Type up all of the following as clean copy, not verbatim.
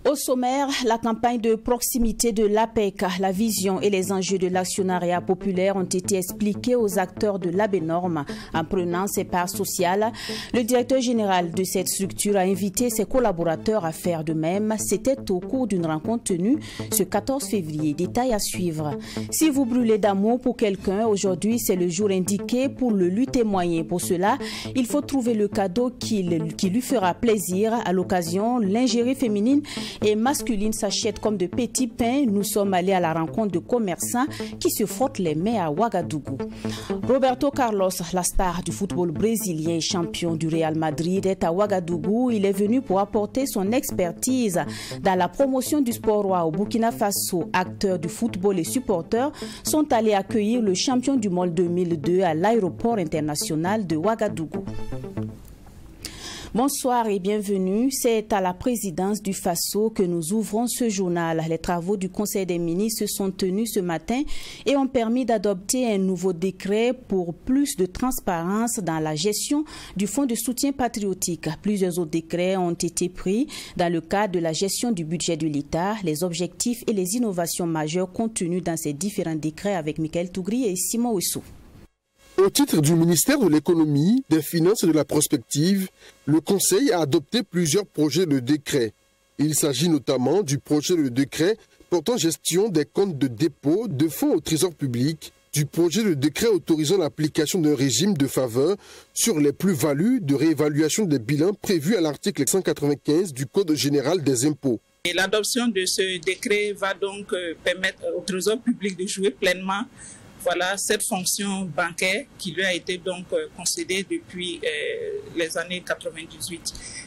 Au sommaire, la campagne de proximité de l'APEC, la vision et les enjeux de l'actionnariat populaire ont été expliqués aux acteurs de l'ABNORM en prenant ses parts sociales. Le directeur général de cette structure a invité ses collaborateurs à faire de même. C'était au cours d'une rencontre tenue ce 14 février. Détail à suivre. Si vous brûlez d'amour pour quelqu'un, aujourd'hui c'est le jour indiqué pour le lui témoigner. Pour cela, il faut trouver le cadeau qui lui fera plaisir. À l'occasion, l'ingérie féminine et masculine s'achètent comme de petits pains. Nous sommes allés à la rencontre de commerçants qui se frottent les mains à Ouagadougou. Roberto Carlos, la star du football brésilien et champion du Real Madrid, est à Ouagadougou. Il est venu pour apporter son expertise dans la promotion du sport roi au Burkina Faso. Acteurs du football et supporters sont allés accueillir le champion du monde 2002 à l'aéroport international de Ouagadougou. Bonsoir et bienvenue. C'est à la présidence du Faso que nous ouvrons ce journal. Les travaux du Conseil des ministres se sont tenus ce matin et ont permis d'adopter un nouveau décret pour plus de transparence dans la gestion du fonds de soutien patriotique. Plusieurs autres décrets ont été pris dans le cadre de la gestion du budget de l'État. Les objectifs et les innovations majeures contenues dans ces différents décrets avec Michael Tougri et Simon Ouissou. Au titre du ministère de l'Économie, des Finances et de la Prospective, le Conseil a adopté plusieurs projets de décret. Il s'agit notamment du projet de décret portant gestion des comptes de dépôt de fonds au trésor public, du projet de décret autorisant l'application d'un régime de faveur sur les plus-values de réévaluation des bilans prévus à l'article 195 du Code général des impôts. L'adoption de ce décret va donc permettre au trésor public de jouer pleinement cette fonction bancaire qui lui a été donc concédée depuis les années 98.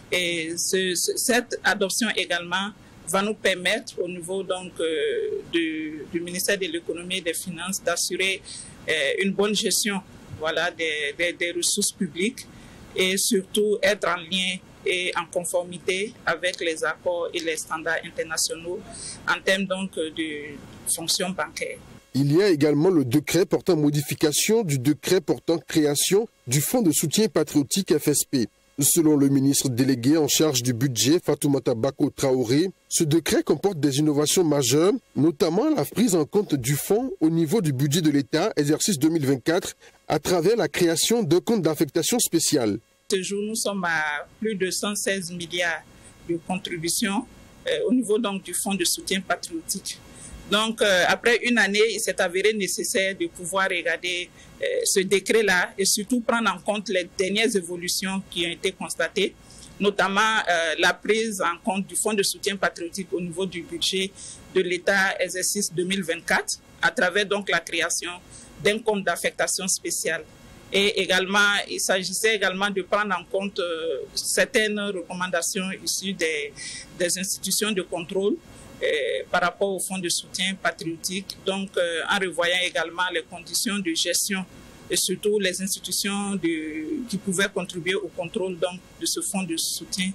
Et cette adoption également va nous permettre au niveau donc du ministère de l'Économie et des Finances d'assurer une bonne gestion des ressources publiques et surtout être en lien et en conformité avec les accords et les standards internationaux en termes donc de fonction bancaire. Il y a également le décret portant modification du décret portant création du Fonds de soutien patriotique FSP. Selon le ministre délégué en charge du budget, Fatoumata Bako Traoré, ce décret comporte des innovations majeures, notamment la prise en compte du fonds au niveau du budget de l'État, exercice 2024, à travers la création d'un compte d'affectation spéciale. Ce jour, nous sommes à plus de 116 milliards de contributions au niveau donc du Fonds de soutien patriotique. Donc, après une année, il s'est avéré nécessaire de pouvoir regarder ce décret-là et surtout prendre en compte les dernières évolutions qui ont été constatées, notamment la prise en compte du Fonds de soutien patriotique au niveau du budget de l'État exercice 2024, à travers donc la création d'un compte d'affectation spéciale. Et également, il s'agissait également de prendre en compte certaines recommandations issues des institutions de contrôle par rapport au fonds de soutien patriotique, donc en revoyant également les conditions de gestion et surtout les institutions qui pouvaient contribuer au contrôle donc, de ce fonds de soutien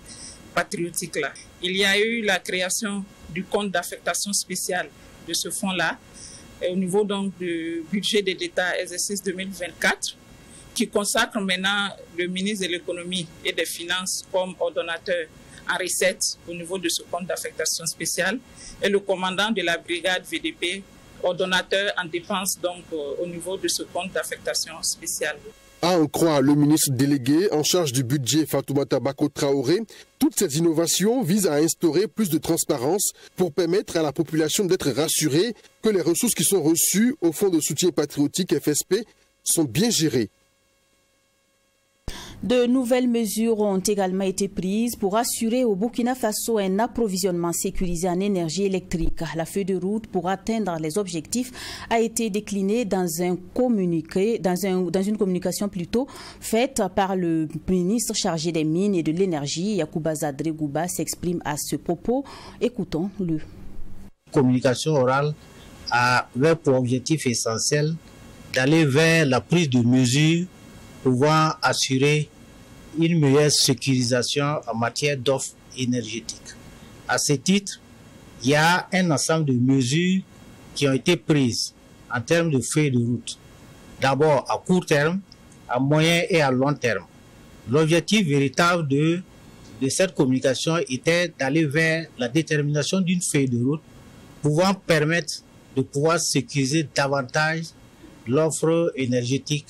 patriotique-là. Il y a eu la création du compte d'affectation spéciale de ce fonds-là au niveau donc du budget de l'État exercice 2024 qui consacre maintenant le ministre de l'Économie et des Finances comme ordonnateur en recettes au niveau de ce compte d'affectation spéciale et le commandant de la brigade VDP, ordonnateur en dépenses donc au niveau de ce compte d'affectation spéciale. À en croire le ministre délégué en charge du budget Fatoumata Bako Traoré, toutes ces innovations visent à instaurer plus de transparence pour permettre à la population d'être rassurée que les ressources qui sont reçues au Fonds de soutien patriotique FSP sont bien gérées. De nouvelles mesures ont également été prises pour assurer au Burkina Faso un approvisionnement sécurisé en énergie électrique. La feuille de route pour atteindre les objectifs a été déclinée dans un communiqué, dans une communication plutôt faite par le ministre chargé des Mines et de l'Énergie. Yacouba Zadré Gouba s'exprime à ce propos. Écoutons-le. Communication orale avait pour objectif essentiel d'aller vers la prise de mesures pouvant assurer une meilleure sécurisation en matière d'offres énergétiques. À ce titre, il y a un ensemble de mesures qui ont été prises en termes de feuilles de route. D'abord à court terme, à moyen et à long terme. L'objectif véritable de cette communication était d'aller vers la détermination d'une feuille de route pouvant permettre de pouvoir sécuriser davantage l'offre énergétique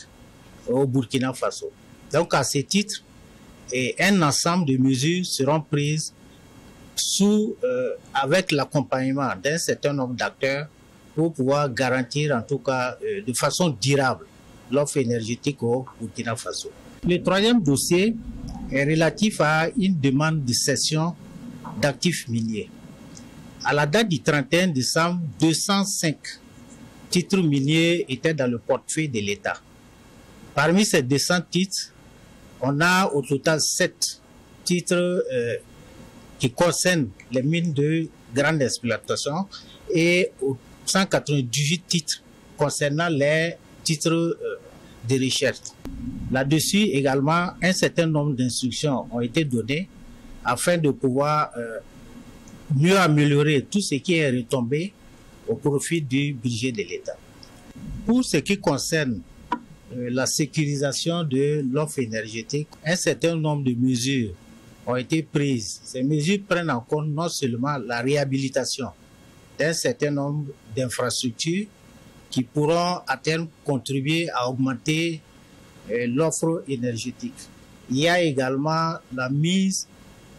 au Burkina Faso. Donc à ce titre, un ensemble de mesures seront prises avec l'accompagnement d'un certain nombre d'acteurs pour pouvoir garantir en tout cas de façon durable l'offre énergétique au Burkina Faso. Le troisième dossier est relatif à une demande de cession d'actifs miniers. À la date du 31 décembre, 205 titres miniers étaient dans le portefeuille de l'État. Parmi ces 200 titres, on a au total 7 titres qui concernent les mines de grande exploitation et 198 titres concernant les titres de recherche. Là-dessus également, un certain nombre d'instructions ont été données afin de pouvoir mieux améliorer tout ce qui est retombé au profit du budget de l'État. Pour ce qui concerne la sécurisation de l'offre énergétique, un certain nombre de mesures ont été prises. Ces mesures prennent en compte non seulement la réhabilitation d'un certain nombre d'infrastructures qui pourront à terme contribuer à augmenter l'offre énergétique. Il y a également la mise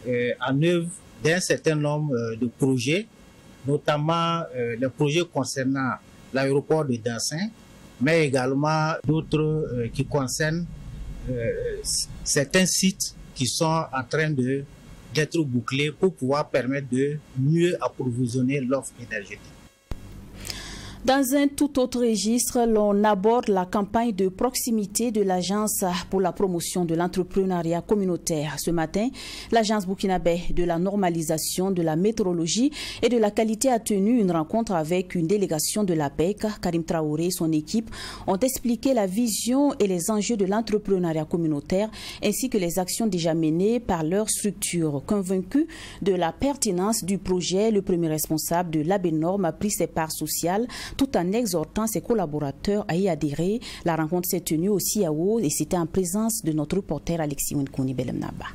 en œuvre d'un certain nombre de projets, notamment les projets concernant l'aéroport de Danshin, mais également d'autres qui concernent certains sites qui sont en train d'être bouclés pour pouvoir permettre de mieux approvisionner l'offre énergétique. Dans un tout autre registre, l'on aborde la campagne de proximité de l'Agence pour la promotion de l'entrepreneuriat communautaire. Ce matin, l'Agence burkinabé de la normalisation de la météorologie et de la qualité a tenu une rencontre avec une délégation de l'APEC. Karim Traoré et son équipe ont expliqué la vision et les enjeux de l'entrepreneuriat communautaire ainsi que les actions déjà menées par leur structure. Convaincu de la pertinence du projet, le premier responsable de l'ABNORM a pris ses parts sociales tout en exhortant ses collaborateurs à y adhérer. La rencontre s'est tenue au CIAO et c'était en présence de notre reporter Alexis Wenkouni Belemnaba.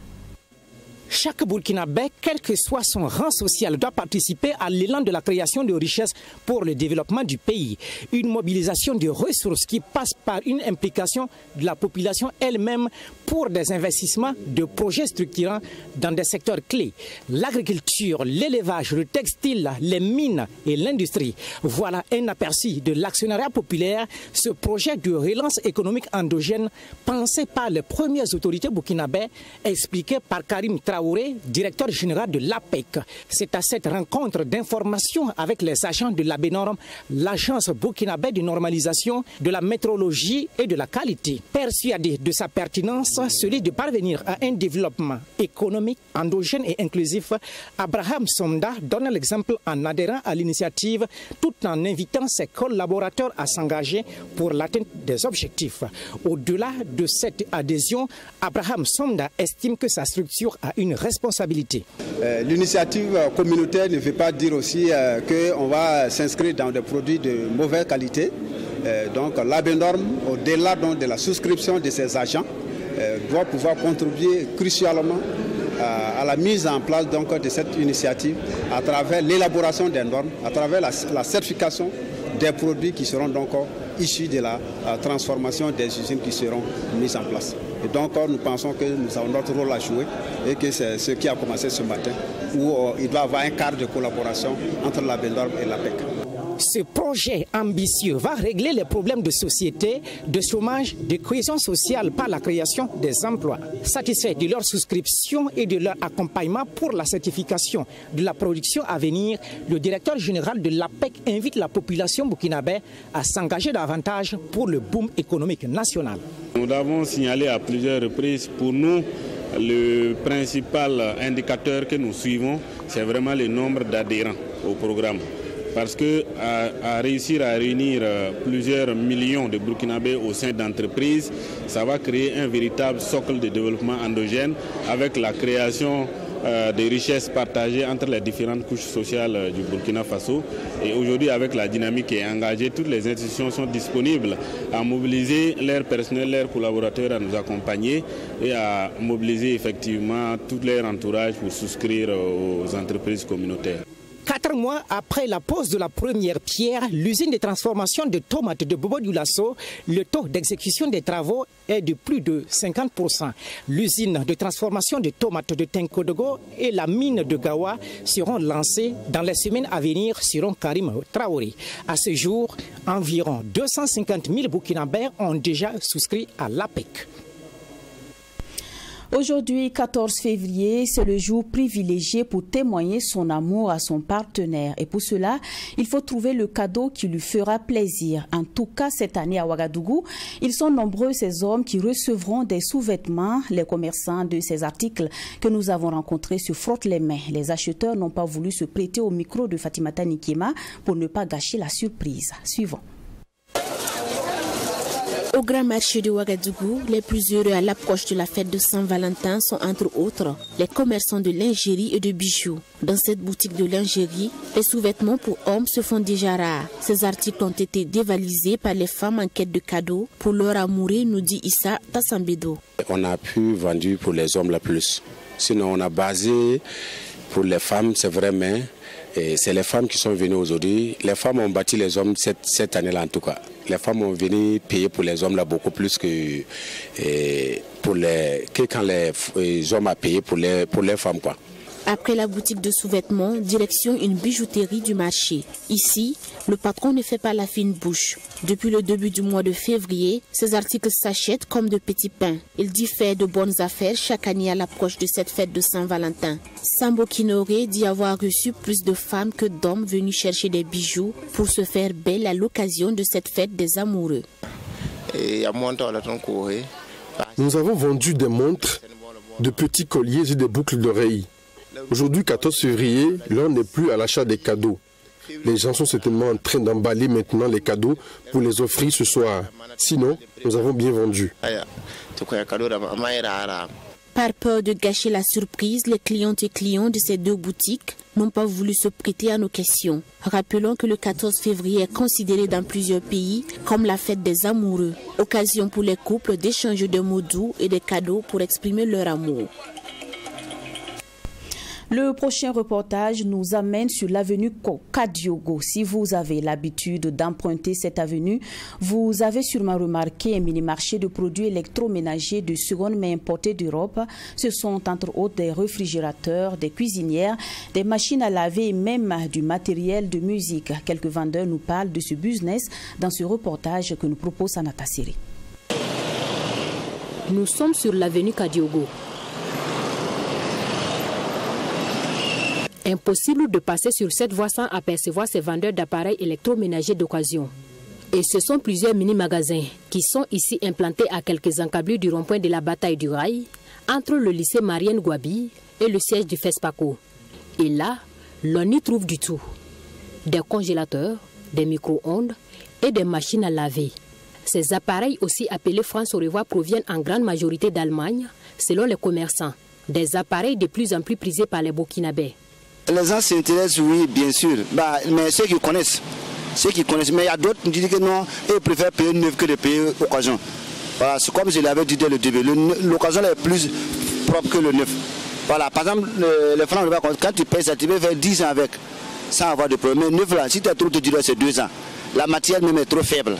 Chaque Burkinabé, quel que soit son rang social, doit participer à l'élan de la création de richesses pour le développement du pays. Une mobilisation de ressources qui passe par une implication de la population elle-même pour des investissements de projets structurants dans des secteurs clés. L'agriculture, l'élevage, le textile, les mines et l'industrie. Voilà un aperçu de l'actionnariat populaire, ce projet de relance économique endogène pensé par les premières autorités burkinabées, expliqué par Karim Traoré, directeur général de l'APEC. C'est à cette rencontre d'information avec les agents de l'ABNORM, l'agence burkinabé de normalisation de la météorologie et de la qualité. Persuadé de sa pertinence, celui de parvenir à un développement économique, endogène et inclusif, Abraham Somda donne l'exemple en adhérant à l'initiative tout en invitant ses collaborateurs à s'engager pour l'atteinte des objectifs. Au-delà de cette adhésion, Abraham Somda estime que sa structure a une responsabilité. L'initiative communautaire ne veut pas dire aussi qu'on va s'inscrire dans des produits de mauvaise qualité. Donc l'ABNORM, au-delà de la souscription de ses agents, doit pouvoir contribuer crucialement à la mise en place de cette initiative à travers l'élaboration des normes, à travers la certification des produits qui seront donc issus de la transformation des usines qui seront mises en place. Et donc nous pensons que nous avons notre rôle à jouer et que c'est ce qui a commencé ce matin où il doit y avoir un cadre de collaboration entre l'ABNORM et l'APEC. Ce projet ambitieux va régler les problèmes de société, de chômage, de cohésion sociale par la création des emplois. Satisfait de leur souscription et de leur accompagnement pour la certification de la production à venir, le directeur général de l'APEC invite la population burkinabé à s'engager davantage pour le boom économique national. Nous l'avons signalé à plusieurs reprises. Pour nous, le principal indicateur que nous suivons, c'est vraiment le nombre d'adhérents au programme. parce que à réussir à réunir plusieurs millions de Burkinabés au sein d'entreprises, ça va créer un véritable socle de développement endogène avec la création des richesses partagées entre les différentes couches sociales du Burkina Faso. Et aujourd'hui, avec la dynamique qui est engagée, toutes les institutions sont disponibles à mobiliser leur personnel, leurs collaborateurs à nous accompagner et à mobiliser effectivement tout leur entourage pour souscrire aux entreprises communautaires. 4 mois après la pose de la première pierre, l'usine de transformation de tomates de Bobo-Dioulasso, le taux d'exécution des travaux est de plus de 50%. L'usine de transformation de tomates de Tenkodogo et la mine de Gawa seront lancées dans les semaines à venir, selon Karim Traoré. À ce jour, environ 250 000 Burkinabés ont déjà souscrit à l'APEC. Aujourd'hui, 14 février, c'est le jour privilégié pour témoigner son amour à son partenaire. Et pour cela, il faut trouver le cadeau qui lui fera plaisir. En tout cas, cette année à Ouagadougou, ils sont nombreux ces hommes qui recevront des sous-vêtements. Les commerçants de ces articles que nous avons rencontrés se frottent les mains. Les acheteurs n'ont pas voulu se prêter au micro de Fatimata Nikema pour ne pas gâcher la surprise. Suivons. Au grand marché de Ouagadougou, les plus heureux à l'approche de la fête de Saint-Valentin sont entre autres les commerçants de lingerie et de bijoux. Dans cette boutique de lingerie, les sous-vêtements pour hommes se font déjà rares. Ces articles ont été dévalisés par les femmes en quête de cadeaux pour leur amoureux, nous dit Issa Tassambedo. On a pu vendre pour les hommes la plus. Sinon, on a basé pour les femmes, c'est vrai, mais c'est les femmes qui sont venues aujourd'hui. Les femmes ont bâti les hommes cette année-là en tout cas. Les femmes ont venu payer pour les hommes là beaucoup plus que quand les hommes ont payé pour les femmes quoi. Après la boutique de sous-vêtements, direction une bijouterie du marché. Ici, le patron ne fait pas la fine bouche. Depuis le début du mois de février, ces articles s'achètent comme de petits pains. Il diffère de bonnes affaires chaque année à l'approche de cette fête de Saint-Valentin. Sambo Kinoré dit avoir reçu plus de femmes que d'hommes venus chercher des bijoux pour se faire belle à l'occasion de cette fête des amoureux. Nous avons vendu des montres, de petits colliers et des boucles d'oreilles. Aujourd'hui, 14 février, l'heure n'est plus à l'achat des cadeaux. Les gens sont certainement en train d'emballer maintenant les cadeaux pour les offrir ce soir. Sinon, nous avons bien vendu. Par peur de gâcher la surprise, les clientes et clients de ces deux boutiques n'ont pas voulu se prêter à nos questions. Rappelons que le 14 février est considéré dans plusieurs pays comme la fête des amoureux. Occasion pour les couples d'échanger des mots doux et des cadeaux pour exprimer leur amour. Le prochain reportage nous amène sur l'avenue Kadiogo. Si vous avez l'habitude d'emprunter cette avenue, vous avez sûrement remarqué un mini-marché de produits électroménagers de seconde main importés d'Europe. Ce sont entre autres des réfrigérateurs, des cuisinières, des machines à laver et même du matériel de musique. Quelques vendeurs nous parlent de ce business dans ce reportage que nous propose Sanata Siri. Nous sommes sur l'avenue Kadiogo. Impossible de passer sur cette voie sans apercevoir ces vendeurs d'appareils électroménagers d'occasion. Et ce sont plusieurs mini-magasins qui sont ici implantés à quelques encablures du rond-point de la bataille du rail, entre le lycée Marianne Gouabi et le siège du FESPACO. Et là, l'on y trouve du tout. Des congélateurs, des micro-ondes et des machines à laver. Ces appareils, aussi appelés France au revoir, proviennent en grande majorité d'Allemagne, selon les commerçants. Des appareils de plus en plus prisés par les Burkinabés. Les gens s'intéressent, oui, bien sûr, mais ceux qui connaissent, mais il y a d'autres qui disent que non, ils préfèrent payer neuf que de payer occasion. Voilà, c'est comme je l'avais dit dès le début, l'occasion est plus propre que le neuf. Voilà, par exemple, les francs, quand tu payes ça, tu peux faire 10 ans avec, sans avoir de problème. Mais neuf là, si tu as trop de durée, c'est 2 ans. La matière même est trop faible.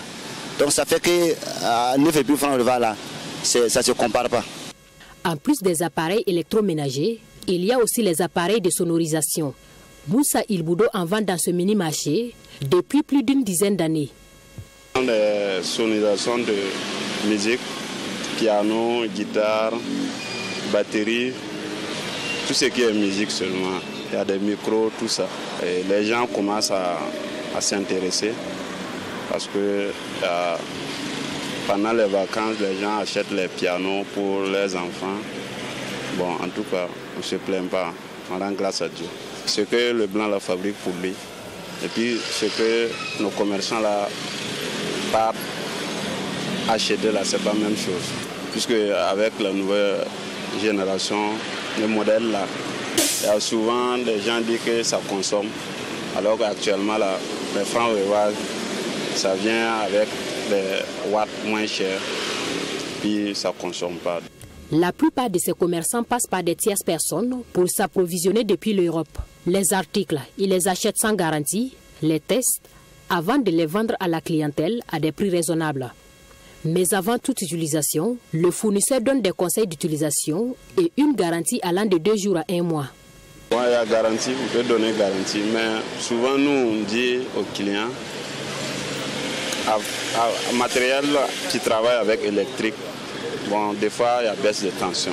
Donc ça fait que 9 et plus francs là, ça ne se compare pas. En plus des appareils électroménagers, il y a aussi les appareils de sonorisation. Moussa Ilboudo en vend dans ce mini-marché depuis plus d'une dizaine d'années. Des sonorisations de musique, piano, guitare, batterie, tout ce qui est musique seulement. Il y a des micros, tout ça. Et les gens commencent à s'intéresser parce que pendant les vacances, les gens achètent les pianos pour les enfants. Bon, en tout cas, on ne se plaint pas, on rend grâce à Dieu. Ce que le blanc la fabrique pour lui, Et puis ce que nos commerçants là partent acheter là, c'est pas la même chose. Puisque avec la nouvelle génération, le modèle là, il y a souvent les gens disent que ça consomme. Alors qu'actuellement là, les francs revoirs, ça vient avec des watts moins chers. Puis ça ne consomme pas. La plupart de ces commerçants passent par des tierces personnes pour s'approvisionner depuis l'Europe. Les articles, ils les achètent sans garantie, les testent, avant de les vendre à la clientèle à des prix raisonnables. Mais avant toute utilisation, le fournisseur donne des conseils d'utilisation et une garantie allant de 2 jours à 1 mois. Bon, il y a garantie, vous pouvez donner garantie, mais souvent nous on dit aux clients, matériel qui travaille avec électrique, bon, des fois il y a baisse de tension.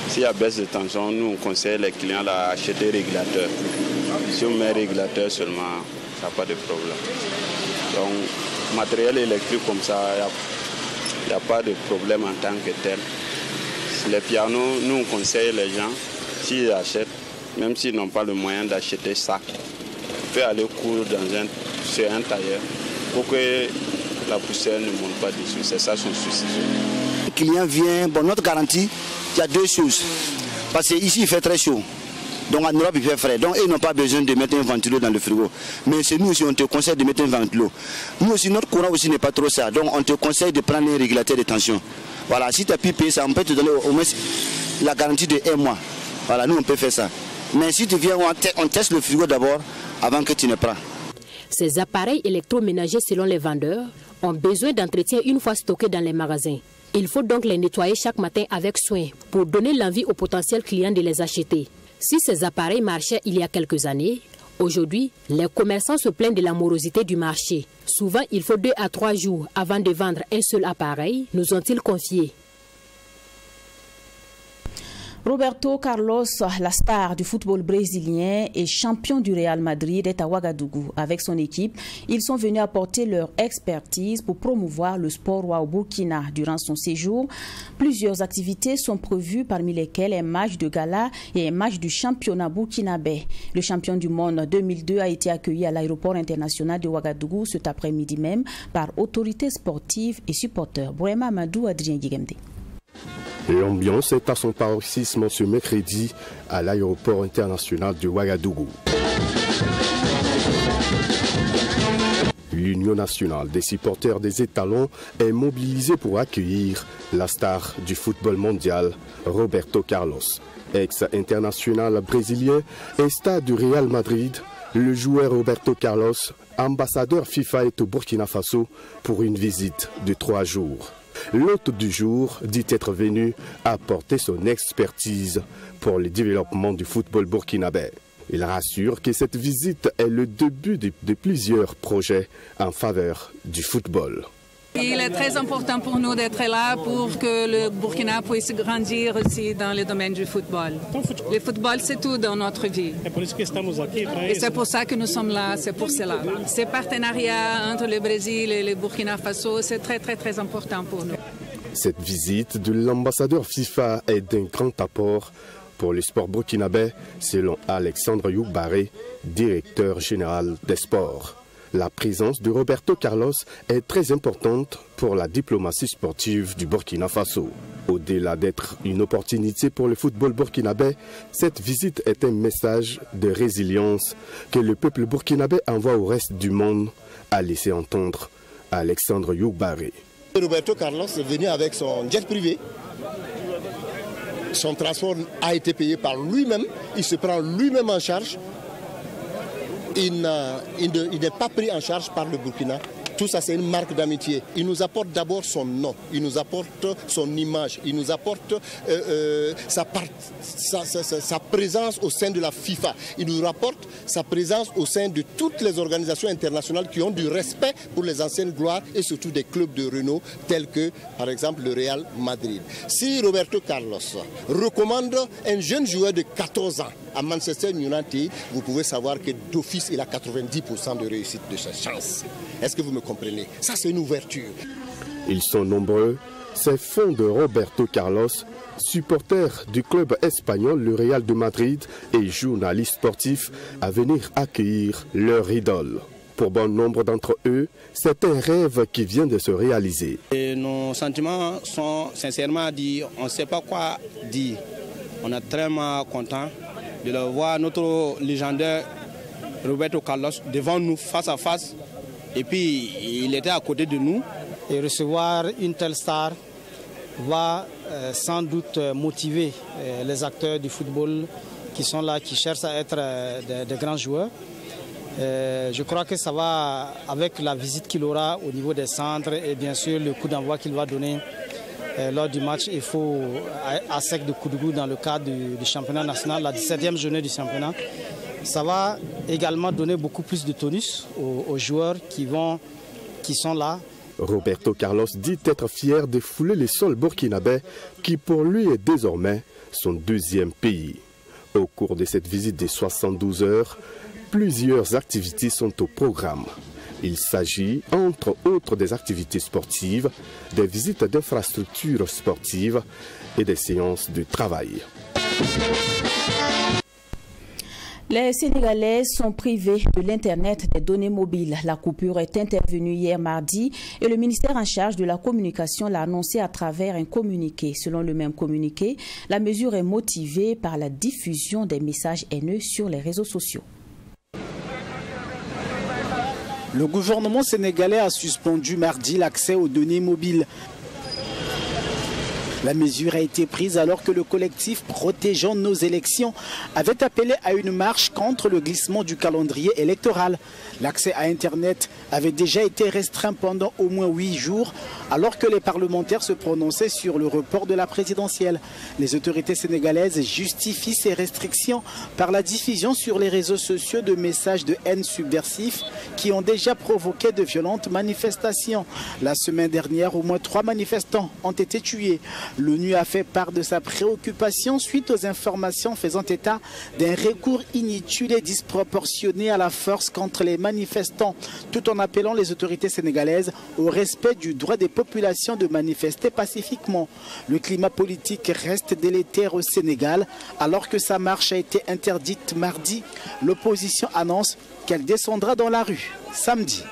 S'il y a baisse de tension, nous on conseille les clients d'acheter régulateur. Si on met régulateur seulement, ça n'a pas de problème. Donc, matériel électrique comme ça, il n'y a pas de problème en tant que tel. Les pianos, nous on conseille les gens, s'ils achètent, même s'ils n'ont pas le moyen d'acheter ça, on peut aller coudre sur un tailleur pour que la poussière ne monte pas dessus. C'est ça son souci. Le client vient, bon, notre garantie, il y a 2 choses. Parce qu'ici il fait très chaud. Donc en Europe il fait frais. Donc ils n'ont pas besoin de mettre un ventilo dans le frigo. Mais c'est nous aussi on te conseille de mettre un ventilo. Nous aussi notre courant aussi n'est pas trop ça. Donc on te conseille de prendre un régulateur de tension. Voilà, si tu as pu payer ça, on peut te donner au moins la garantie de 1 mois. Voilà, nous on peut faire ça. Mais si tu viens, on teste le frigo d'abord avant que tu ne prends. Ces appareils électroménagers, selon les vendeurs, ont besoin d'entretien une fois stockés dans les magasins. Il faut donc les nettoyer chaque matin avec soin pour donner l'envie aux potentiels clients de les acheter. Si ces appareils marchaient il y a quelques années, aujourd'hui, les commerçants se plaignent de la morosité du marché. Souvent, il faut 2 à 3 jours avant de vendre un seul appareil, nous ont-ils confié. Roberto Carlos, la star du football brésilien et champion du Real Madrid, est à Ouagadougou. Avec son équipe, ils sont venus apporter leur expertise pour promouvoir le sport au Burkina. Durant son séjour, plusieurs activités sont prévues, parmi lesquelles un match de gala et un match du championnat burkinabé. Le champion du monde 2002 a été accueilli à l'aéroport international de Ouagadougou cet après-midi même par autorités sportives et supporters. Brema Amadou, Adrien Guigemde. L'ambiance est à son paroxysme ce mercredi à l'aéroport international de Ouagadougou. L'Union nationale des supporters des étalons est mobilisée pour accueillir la star du football mondial, Roberto Carlos. Ex-international brésilien et star du Real Madrid, le joueur Roberto Carlos, ambassadeur FIFA, est au Burkina Faso pour une visite de 3 jours. L'hôte du jour dit être venu apporter son expertise pour le développement du football burkinabé. Il rassure que cette visite est le début de plusieurs projets en faveur du football. Il est très important pour nous d'être là pour que le Burkina puisse grandir aussi dans le domaine du football. Le football, c'est tout dans notre vie. Et c'est pour ça que nous sommes là, c'est pour cela. Ce partenariat entre le Brésil et le Burkina Faso, c'est très, très, très important pour nous. Cette visite de l'ambassadeur FIFA est d'un grand apport pour le sport burkinabé, selon Alexandre Youkbaré, directeur général des sports. La présence de Roberto Carlos est très importante pour la diplomatie sportive du Burkina Faso. Au-delà d'être une opportunité pour le football burkinabé, cette visite est un message de résilience que le peuple burkinabé envoie au reste du monde, a laissé entendre Alexandre Youkbaré. Roberto Carlos est venu avec son jet privé. Son transport a été payé par lui-même. Il se prend lui-même en charge. Il n'est pas pris en charge par le Burkina. Tout ça, c'est une marque d'amitié. Il nous apporte d'abord son nom, il nous apporte son image, il nous apporte sa présence au sein de la FIFA. Il nous rapporte sa présence au sein de toutes les organisations internationales qui ont du respect pour les anciennes gloires et surtout des clubs de renom tels que, par exemple, le Real Madrid. Si Roberto Carlos recommande un jeune joueur de 14 ans à Manchester United, vous pouvez savoir que d'office, il a 90% de réussite de sa chance. Est-ce que vous me comprenez? Ça, c'est une ouverture. Ils sont nombreux, ces fans de Roberto Carlos, supporters du club espagnol le Real de Madrid et journalistes sportifs à venir accueillir leur idole. Pour bon nombre d'entre eux, c'est un rêve qui vient de se réaliser. Et nos sentiments sont sincèrement dits, on ne sait pas quoi dire. On est très content de le voir, notre légendaire Roberto Carlos devant nous face à face. Et puis il était à côté de nous. Et recevoir une telle star va sans doute motiver les acteurs du football qui sont là, qui cherchent à être de grands joueurs. Je crois que ça va, avec la visite qu'il aura au niveau des centres et bien sûr le coup d'envoi qu'il va donner lors du match à sec de Koudougou dans le cadre du championnat national, la 17e journée du championnat. Ça va également donner beaucoup plus de tonus aux joueurs qui sont là. Roberto Carlos dit être fier de fouler les sols burkinabés qui pour lui est désormais son deuxième pays. Au cours de cette visite de 72 heures, plusieurs activités sont au programme. Il s'agit, entre autres, des activités sportives, des visites d'infrastructures sportives et des séances de travail. Les Sénégalais sont privés de l'Internet des données mobiles. La coupure est intervenue hier mardi et le ministère en charge de la communication l'a annoncé à travers un communiqué. Selon le même communiqué, la mesure est motivée par la diffusion des messages haineux sur les réseaux sociaux. Le gouvernement sénégalais a suspendu mardi l'accès aux données mobiles. La mesure a été prise alors que le collectif Protégeons nos élections avait appelé à une marche contre le glissement du calendrier électoral. L'accès à Internet avait déjà été restreint pendant au moins 8 jours alors que les parlementaires se prononçaient sur le report de la présidentielle. Les autorités sénégalaises justifient ces restrictions par la diffusion sur les réseaux sociaux de messages de haine subversifs qui ont déjà provoqué de violentes manifestations. La semaine dernière, au moins 3 manifestants ont été tués. L'ONU a fait part de sa préoccupation suite aux informations faisant état d'un recours inutile et disproportionné à la force contre les manifestants, tout en appelant les autorités sénégalaises au respect du droit des populations de manifester pacifiquement. Le climat politique reste délétère au Sénégal alors que sa marche a été interdite mardi. L'opposition annonce qu'elle descendra dans la rue samedi.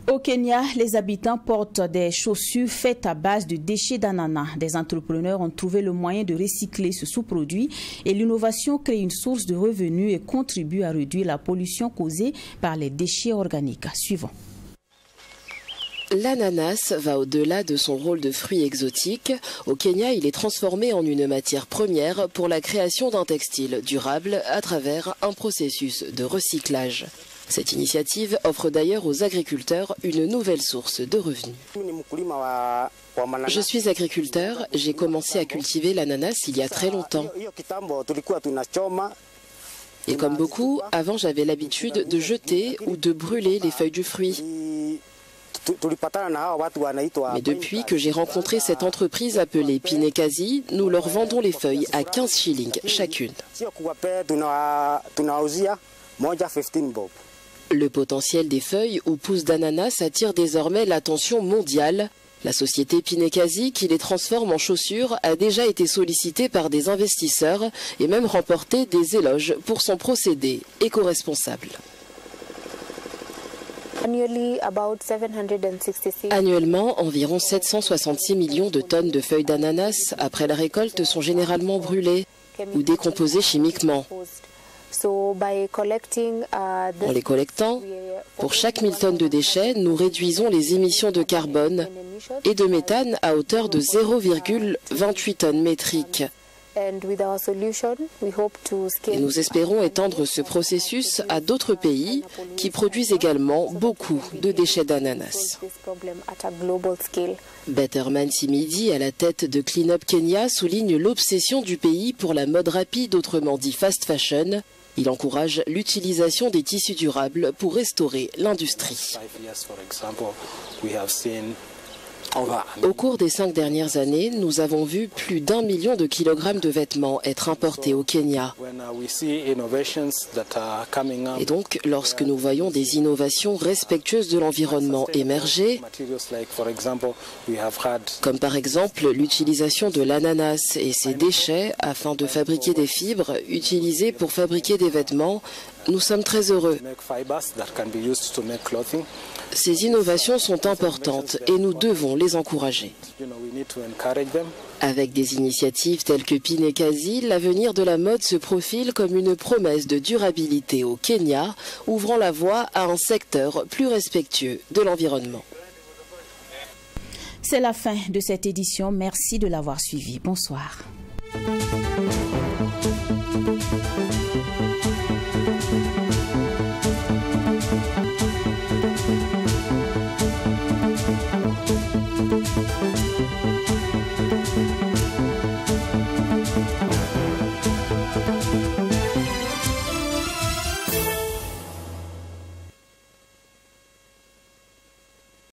Au Kenya, les habitants portent des chaussures faites à base de déchets d'ananas. Des entrepreneurs ont trouvé le moyen de recycler ce sous-produit et l'innovation crée une source de revenus et contribue à réduire la pollution causée par les déchets organiques. Suivons. L'ananas va au-delà de son rôle de fruit exotique. Au Kenya, il est transformé en une matière première pour la création d'un textile durable à travers un processus de recyclage. Cette initiative offre d'ailleurs aux agriculteurs une nouvelle source de revenus. Je suis agriculteur, j'ai commencé à cultiver l'ananas il y a très longtemps. Et comme beaucoup, avant j'avais l'habitude de jeter ou de brûler les feuilles du fruit. Mais depuis que j'ai rencontré cette entreprise appelée Pinekazi, nous leur vendons les feuilles à 15 shillings chacune. Le potentiel des feuilles ou pousses d'ananas attire désormais l'attention mondiale. La société Pinekazi, qui les transforme en chaussures, a déjà été sollicitée par des investisseurs et même remporté des éloges pour son procédé éco-responsable. Annuellement, environ 766 millions de tonnes de feuilles d'ananas après la récolte sont généralement brûlées ou décomposées chimiquement. En les collectant, pour chaque 1000 tonnes de déchets, nous réduisons les émissions de carbone et de méthane à hauteur de 0,28 tonnes métriques. Et nous espérons étendre ce processus à d'autres pays qui produisent également beaucoup de déchets d'ananas. Betterman Simidi, à la tête de Clean Up Kenya, souligne l'obsession du pays pour la mode rapide, autrement dit fast fashion. Il encourage l'utilisation des tissus durables pour restaurer l'industrie. Au cours des 5 dernières années, nous avons vu plus d'1 million de kilogrammes de vêtements être importés au Kenya. Et donc, lorsque nous voyons des innovations respectueuses de l'environnement émerger, comme par exemple l'utilisation de l'ananas et ses déchets afin de fabriquer des fibres utilisées pour fabriquer des vêtements, nous sommes très heureux. Ces innovations sont importantes et nous devons les encourager. Avec des initiatives telles que Pinekazi, l'avenir de la mode se profile comme une promesse de durabilité au Kenya, ouvrant la voie à un secteur plus respectueux de l'environnement. C'est la fin de cette édition. Merci de l'avoir suivi. Bonsoir.